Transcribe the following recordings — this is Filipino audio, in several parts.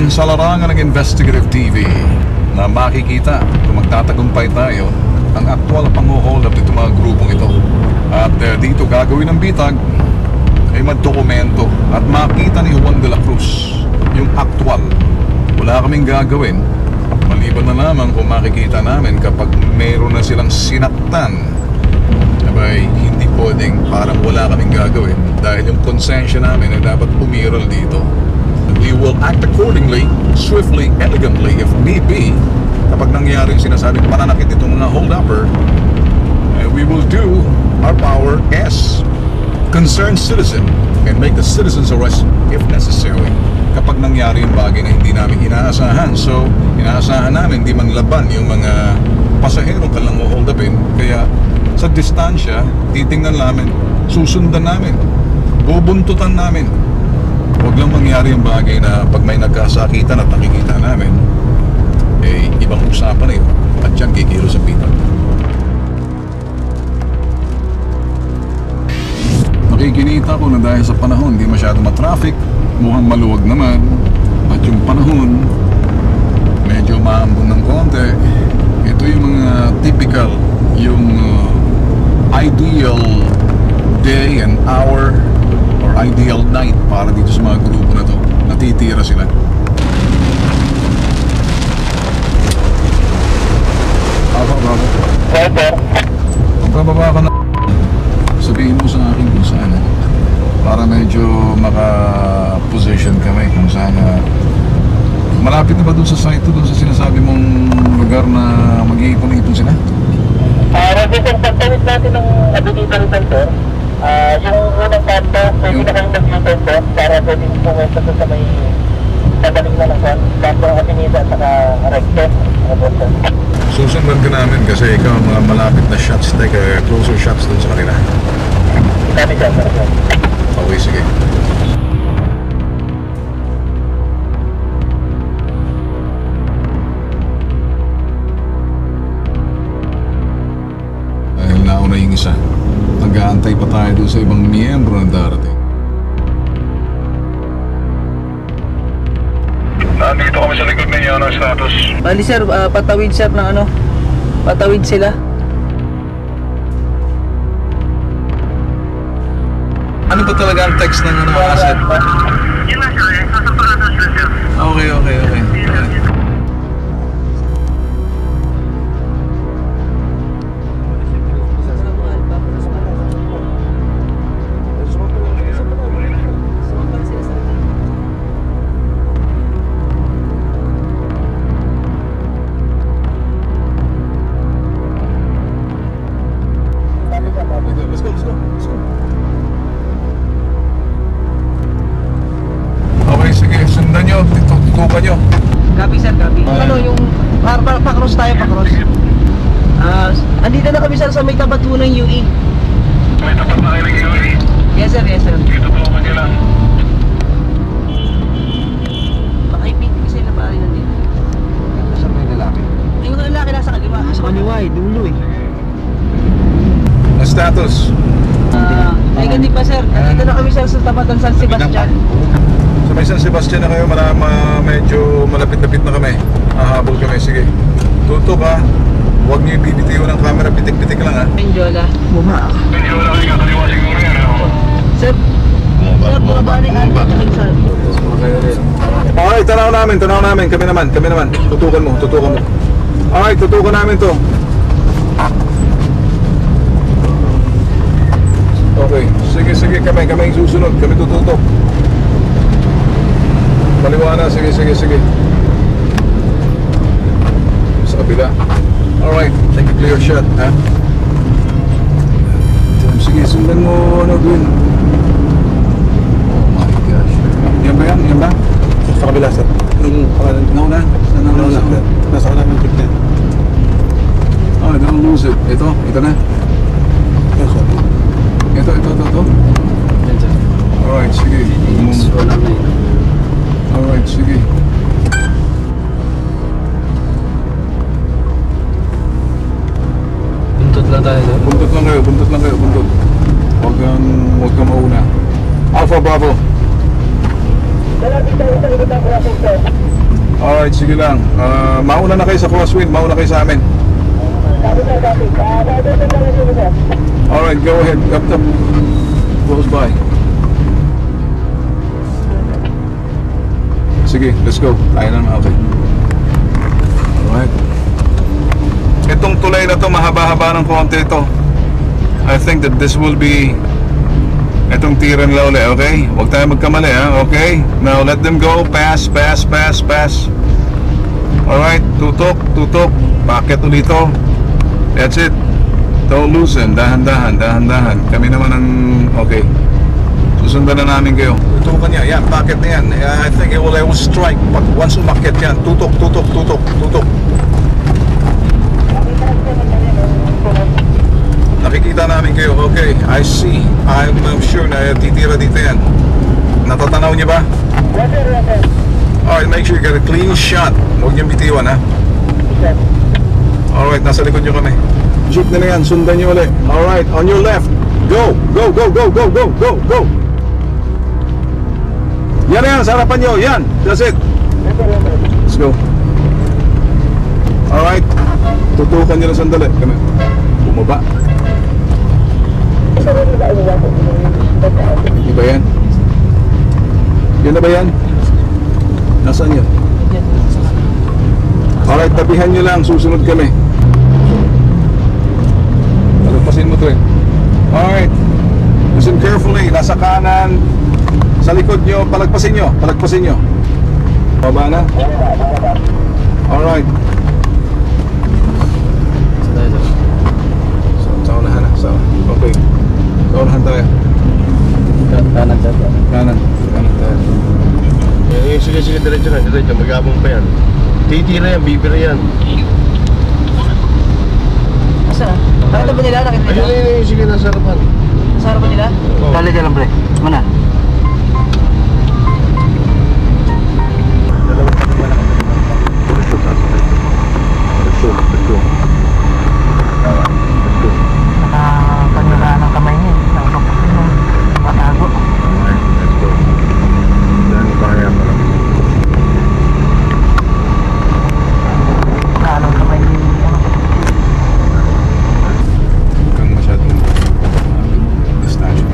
sa larangan ng investigative TV na makikita kung magtatagumpay tayo ang aktwal na pang-hold up nito mga grupong ito. At dito gagawin ng bitag ay magdokumento at makita ni Juan de la Cruz yung aktwal. Wala kaming gagawin maliban na lamang kung makikita namin kapag mayroon na silang sinaktan. Abay, hindi pwedeng parang wala kaming gagawin dahil yung konsensya namin ay dapat umiral dito. We will act accordingly, swiftly, elegantly, if need be. Kapag nangyari yung sinasabing pananakit itong mga hold-upper, we will do our power as concerned citizen and make the citizens arrest if necessary kapag nangyari yung bagay na hindi namin inaasahan. So, inaasahan namin hindi manlaban yung mga pasahero ka lang hold-upin. Kaya sa distansya, titingnan namin, susundan namin, bubuntutan namin. Huwag lang mangyari yung bagay na pag may nagkasakitan at nakikita namin, eh, ibang usapan na yun. At dyan kikilos ang bitag. Nakikinita ko na dahil sa panahon, hindi masyado matraffic, mukhang maluwag naman. At yung panahon, medyo maambon ng konti. Ito yung mga typical, yung ideal day and hour or ideal night para dito sa mga grupo na to. Natitira sila. Bravo. Kung bababa ka na, sabihin mo sa akin kung saan para medyo maka-position kami kung saan. Malapit na ba dun sa site to, dun sa sinasabi mong lugar na mag-iipon-ipon sila? Represent pagtawid natin ng Adonital Center. Yung unang kanto, pwede na kayong mag-iipon po para pwedeng pumunta sa may sadaling na lang kanto ang Avenida at saka Recto. Susundan ka namin kasi ikaw ang mga malapit na shots, closer shots dun sa kanila. Kami dyan, Okay, sige. Dahil nauna yung isa, nag-aantay pa tayo doon sa ibang miyembro na darating. Nandito kami sa likod ng Yana status. Bali sir, patawid sir ng ano, patawid sila. Ano ba talaga ang text ng ano, asset? Yun na sir, sasampakan na sila sir. Okay. Let's go. Okay, sige, sundan nyo, tutukan nyo. Copy sir, copy. Ano yung pa-cross tayo, pa-cross. Andito na kami sir sa may tapat po ng UE. May tapat na kayo ng UE? Yes sir. Dito po ka lang. Baka ipit kasi na pari nandito. Saan may lalaki? Yung lalaki nasa kaliwa. Sa kaliwa dulo Na status? Negative pa sir. Andito na kami sir sa tapat ng San Sebastian. Sa may San Sebastian na kayo, medyo malapit-lapit na kami. Hahabol kami, sige. Tutok ha. Huwag niyo ibibitiyo ng camera, pitik-pitik lang ha. Menjola. Buma. Menjola kasi kakaliwa siguro yan. Sir, bumaba na yung ating sir. Okay, tanaw namin. Kami naman. Tutukan mo. Okay, tutukan namin to. Okay, sige, kami yung susunod. Kami tututok. Maliwana, sige. Sa kabila. Alright, take a clear shot, ha? Sige, sundan mo, Dwayne. Oh my gosh. Yan ba? Sa kabila, sir. Nauna? sir. Nasa kanan ng jeep na yan. Oh, don't lose it. Ito na. Yes, sir. Ito. Yan, sir. Alright, sige. Alright, sige. Buntot lang tayo, sir. Buntot lang kayo. Huwag kang mauna. Alpha Bravo. Malapit tayo sa susunod ang crossing, sir. Alright, sige lang. Mauna na kayo sa crosswind, mauna kayo sa amin. Sabi, sir, sabi. Sabi, sir, sabi, sir. Alright, go ahead. Up. Close by. Sige, let's go. Tayo na naman. Okay. Alright. Itong tulay na to, mahaba-haba ng konti ito. I think that this will be itong tiran nila uli, okay? Huwag tayo magkamali, ha? Okay? Now, let them go. Pass. Alright, tutok. Bakit ulito? That's it. Don't loosen. Dahan-dahan. Kami naman ang... Okay. Susundan na namin kayo. Tutukan niya. Yan, bakit na yan. I think it will strike. Pag once umakit yan, tutok. Nakikita namin kayo. Okay, I see. I'm sure na titira dito yan. Natatanaw niya ba? Yes, sir, yes, sir. Alright, make sure you get a clean shot. Huwag niyang bitiwan, ha? Yes, sir. Alright, nasa likod niyo kami. Jeep na yan, sundan niyo ulit. Alright, on your left. Go! Yan na yan, sa harapan niyo. Yan, that's it. Yes, sir, yes, sir. Let's go. Alright, tutukan niyo na sandali. Kami. Bumaba. Hindi ba yan? Yan na ba yan? Nasaan yan? Alright, tabihan nyo lang. Susunod kami. Palagpasin mo to eh. Alright. Listen carefully. Nasa kanan. Sa likod nyo. Palagpasin nyo. Baba na. Alright. Saan tayo, sir? Sa unahan na. Okay. Sa unahan tayo. Kanan, sir. Kanan tayo. Sige, diretso na. Mag-abong pa yan. Titira yan, bibira yan. Asa? Nakita ba nila? Ayun, sige, nasa harapan. Sa harapan nila? Oo. Dali lang, pre. Mana? Nakakagala ng kamay niya. Nakatago. Kanong kamay niya. Huwag kang masyadong distansya.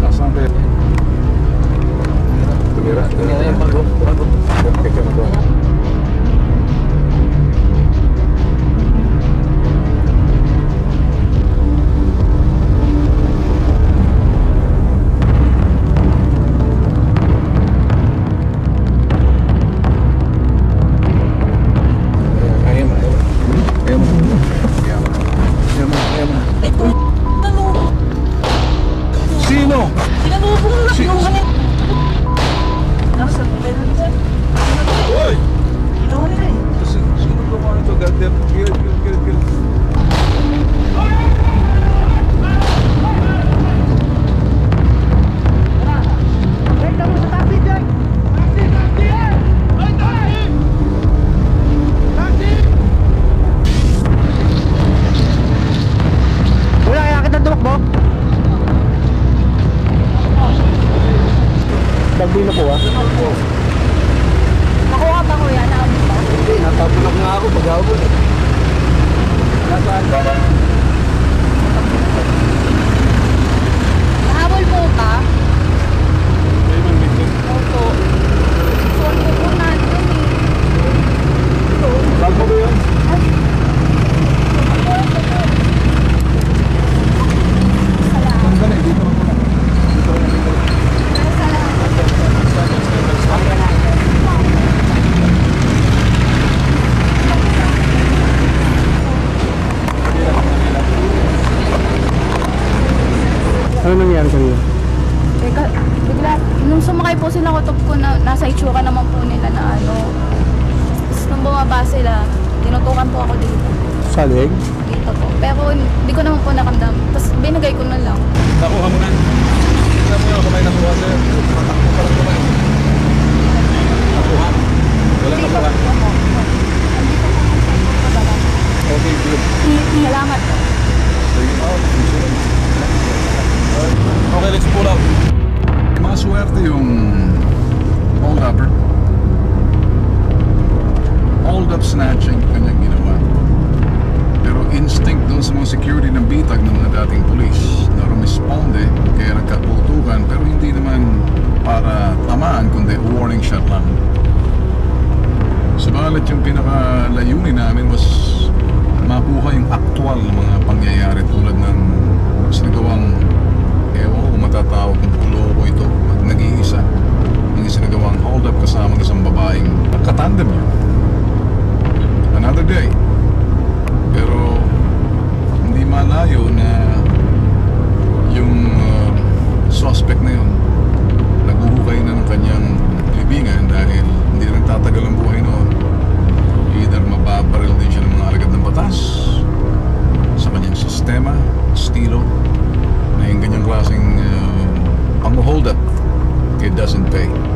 Nasaan kayo? Tumira yung bago. Okay, kaya magawa. Sino? Sinalubong lang Si- yung kanil. Nasa pwede na siya. Hoy! Ginawa nila eh. Sino ko ano ito? Goddamn. Get it. Wala kaya kita tumakbo? Bagay na po, ah. Nakuha ba ko yan? Naabot ba? Hindi, natapulak nga ako pag-abot. Nahabol po ka? Opo. Phone ko po natin eh. Bago ba yun? Sandali, dito ako na. Ano nangyari kanina? Teka, bigla, nung sumakay po sila kutob ko na nasa itsura naman po nila na ano. Tapos nung bumaba sila, tinutukan po ako dito. Salig? Dito po. Pero hindi ko naman po nakamdam. Tapos binigay ko na lang. Nakuha mo na. Tignan mo yun, kamay nakuha sa'yo. Matakbo pa lang kamay. Nakuha? Wala nakuha. Opo. Nandito po ang cellphone ko dala. Okay, good. Salamat po. hold up, it doesn't pay.